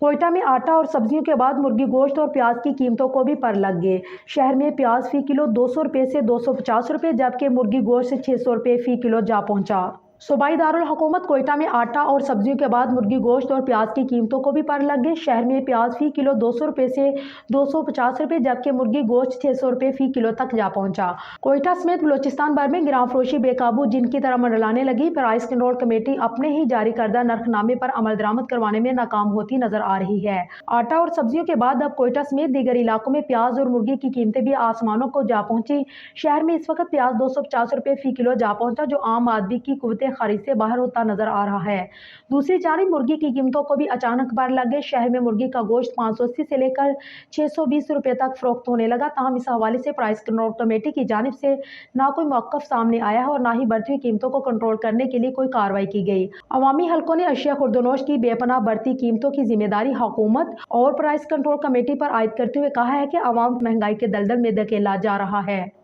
कोयटा में आटा और सब्जियों के बाद मुर्गी गोश्त और प्याज की कीमतों को भी पर लग गए। शहर में प्याज फी किलो 200 रुपये से 250 रुपये, जबकि मुर्गी गोश्त 600 रुपये फी किलो जा पहुंचा। सूबाई दारुल हुकूमत कोयटा में आटा और सब्जियों के बाद मुर्गी गोश्त और प्याज की कीमतों को भी पर लग गए। शहर में प्याज फी किलो 200 रुपये से 250 रुपये, जबकि मुर्गी गोश्त 600 रुपये फी किलो तक जा पहुंचा। कोयटा समेत बलोचिस्तान भर में गिराम फरोशी बेकाबू जिनकी तरह मंडलाने लगी। प्राइस कंट्रोल कमेटी अपने ही जारी करदा नरखनामे पर अमल दरामद करवाने में नाकाम होती नजर आ रही है। आटा और सब्जियों के बाद अब कोयटा समेत दीगर इलाकों में प्याज और मुर्गी की कीमतें भी आसमानों को जा पहुंची। शहर में इस वक्त प्याज 250 रुपये फी किलो जा पहुंचा, जो आम आदमी की कुव्वते खरीद से बाहर होता नजर आ रहा है। दूसरी जानिब मुर्गी की कीमतों को भी अचानक बढ़ लग गए। शहर में मुर्गी का गोश्त 580 से लेकर 620 रुपये तक फरोख्त होने लगा। ताहम इस हवाले से प्राइस कंट्रोल कमेटी की जानिब से ना कोई मौक़िफ़ सामने आया है और ना ही बढ़ती हुई कीमतों को कंट्रोल करने के लिए कोई कार्रवाई की गई। अवामी हलकों ने अशिया खुर्दनोश की बेपनाह बढ़ती कीमतों की जिम्मेदारी हुकूमत और प्राइस कंट्रोल कमेटी पर आयद करते हुए कहा है कि अवाम महंगाई के दलदल में धकेला जा रहा है।